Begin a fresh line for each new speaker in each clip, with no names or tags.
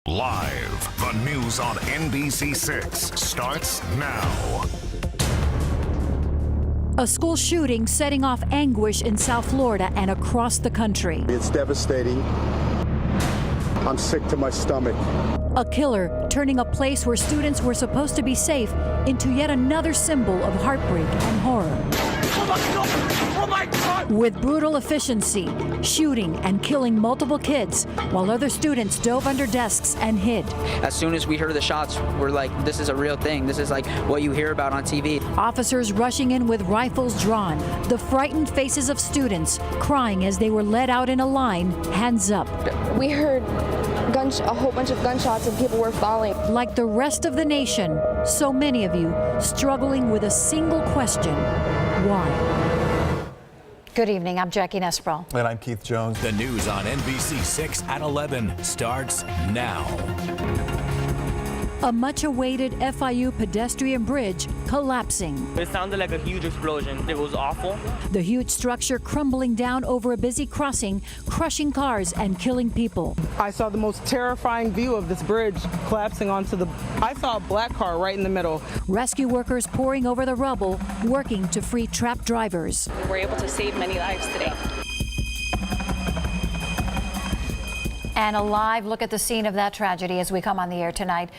Live, the news on NBC6 starts now.
A school shooting setting off anguish in South Florida and across the country.
It's devastating. I'm sick to my stomach.
A killer turning a place where students were supposed to be safe into yet another symbol of heartbreak and horror.
Oh my God! Oh my God!
With brutal efficiency, shooting and killing multiple kids while other students dove under desks and hid.
As soon as we heard the shots, we're like, this is a real thing. This is like what you hear about on TV.
Officers rushing in with rifles drawn, the frightened faces of students crying as they were led out in a line, hands up.
We heard a whole bunch of gunshots and people were falling.
Like the rest of the nation, so many of you struggling with a single question: why? Good evening, I'm Jackie Nesbro.
And I'm Keith Jones.
The news on NBC6 at 11 starts now.
A much-awaited FIU pedestrian bridge collapsing.
It sounded like a huge explosion. It was awful.
The huge structure crumbling down over a busy crossing, crushing cars and killing people.
I saw the most terrifying view of this bridge collapsing I saw a black car right in the middle.
Rescue workers pouring over the rubble, working to free trapped drivers.
We were able to save many lives today.
And a live look at the scene of that tragedy as we come on the air tonight.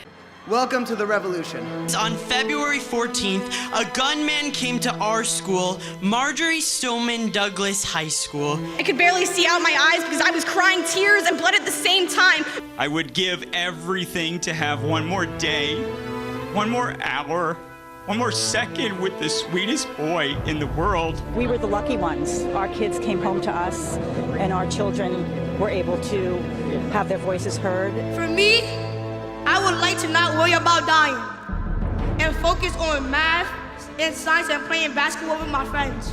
Welcome to the revolution.
On February 14th, a gunman came to our school, Marjorie Stoneman Douglas High School.
I could barely see out my eyes because I was crying tears and blood at the same time.
I would give everything to have one more day, one more hour, one more second with the sweetest boy in the world.
We were the lucky ones. Our kids came home to us and our children were able to have their voices heard.
For me, I would like to not worry about dying and focus on math and science and playing basketball with my friends.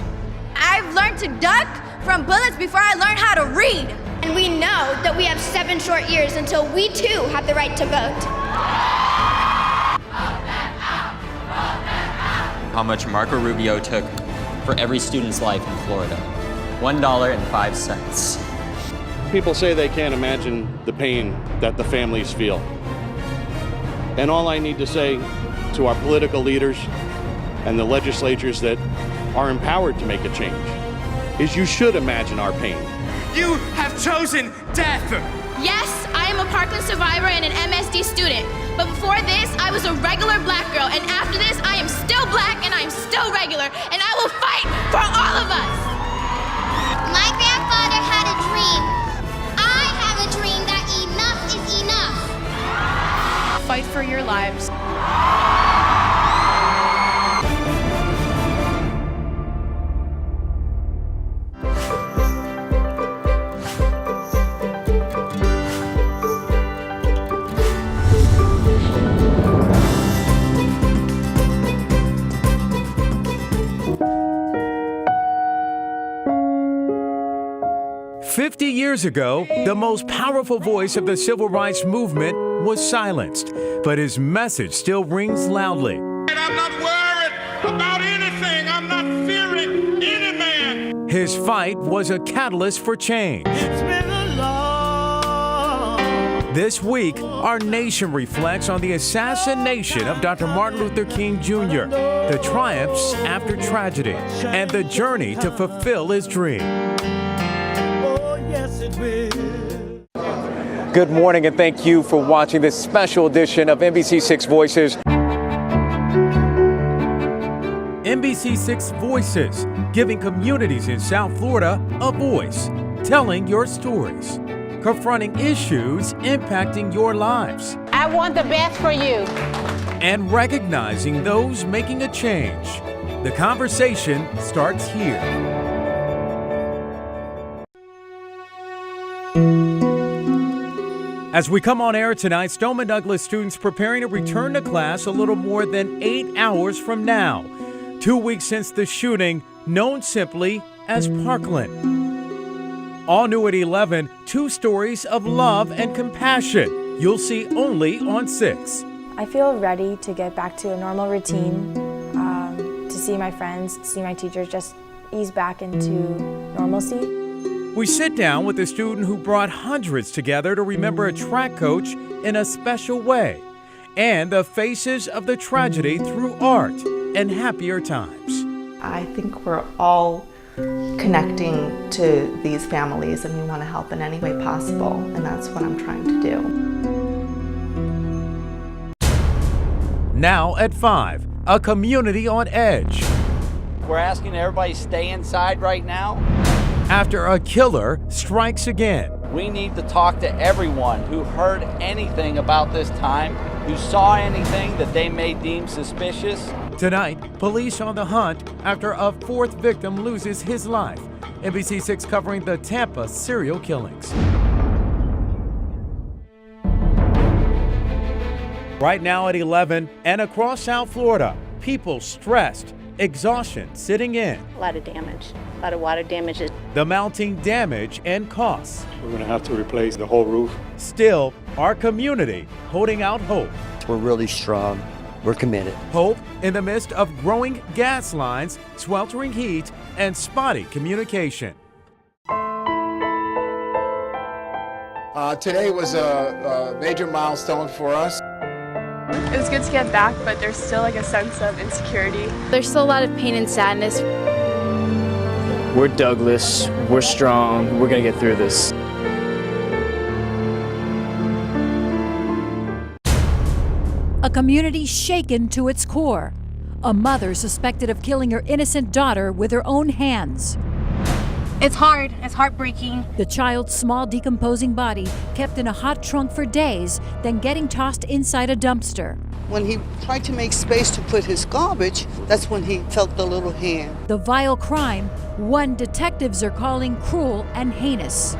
I've learned to duck from bullets before I learned how to read.
And we know that we have 7 short years until we too have the right to vote.
How much Marco Rubio took for every student's life in Florida. $1.05.
People say they can't imagine the pain that the families feel. And all I need to say to our political leaders and the legislatures that are empowered to make a change is you should imagine our pain.
You have chosen death.
Yes, I am a Parkland survivor and an MSD student. But before this, I was a regular black girl. And after this, I am still black and I am still regular. And I will fight for all of us.
My grandfather had a dream. I have a dream that enough is enough.
Fight for your lives.
50 years ago, the most powerful voice of the civil rights movement was silenced, but his message still rings loudly.
And I'm not worried about anything. I'm not fearing any man.
His fight was a catalyst for change.
It's been a long...
This week, our nation reflects on the assassination of Dr. Martin Luther King Jr., the triumphs after tragedy, and the journey to fulfill his dream. Good morning and thank you for watching this special edition of NBC6 Voices. NBC6 Voices, giving communities in South Florida a voice, telling your stories, confronting issues impacting your lives.
I want the best for you.
And recognizing those making a change. The conversation starts here. As we come on air tonight, Stoneman Douglas students preparing to return to class a little more than 8 hours from now. 2 weeks since the shooting, known simply as Parkland. All new at 11, 2 stories of love and compassion you'll see only on 6.
I feel ready to get back to a normal routine, to see my friends, to see my teachers, just ease back into normalcy.
We sit down with a student who brought hundreds together to remember a track coach in a special way, and the faces of the tragedy through art and happier times.
I think we're all connecting to these families, and we want to help in any way possible, and that's what I'm trying to do.
Now at 5, a community on edge.
We're asking everybody to stay inside right now.
After a killer strikes again.
We need to talk to everyone who heard anything about this time, who saw anything that they may deem suspicious.
Tonight, police on the hunt after a 4th victim loses his life. NBC6 covering the Tampa serial killings. Right now at 11 and across South Florida, people stressed, exhaustion sitting in.
A lot of damage, a lot of water damage.
The mounting damage and costs.
We're going to have to replace the whole roof.
Still, our community holding out hope.
We're really strong. We're committed.
Hope in the midst of growing gas lines, sweltering heat, and spotty communication.
Today was a major milestone for us.
It was good to get back, but there's still like a sense of insecurity.
There's still a lot of pain and sadness.
We're Douglas, we're strong, we're gonna get through this.
A community shaken to its core. A mother suspected of killing her innocent daughter with her own hands.
It's hard. It's heartbreaking.
The child's small decomposing body kept in a hot trunk for days, then getting tossed inside a dumpster.
When he tried to make space to put his garbage, that's when he felt the little hand.
The vile crime, one detectives are calling cruel and heinous.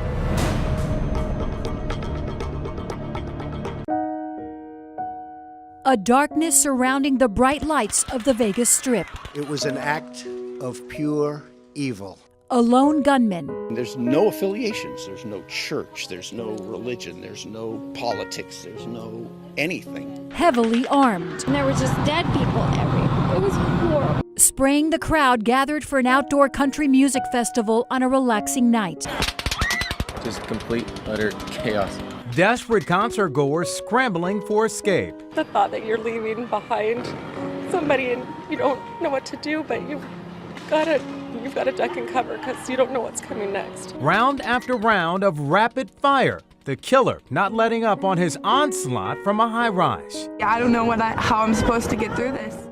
A darkness surrounding the bright lights of the Vegas Strip.
It was an act of pure evil.
A lone gunman.
There's no affiliations, there's no church, there's no religion, there's no politics, there's no anything.
Heavily armed.
And there were just dead people everywhere. It was horrible.
Spraying the crowd gathered for an outdoor country music festival on a relaxing night.
Just complete, utter chaos.
Desperate concertgoers scrambling for escape.
The thought that you're leaving behind somebody and you don't know what to do, but you've got to duck and cover because you don't know what's coming next.
Round after round of rapid fire. The killer not letting up on his onslaught from a high rise.
I don't know how I'm supposed to get through this.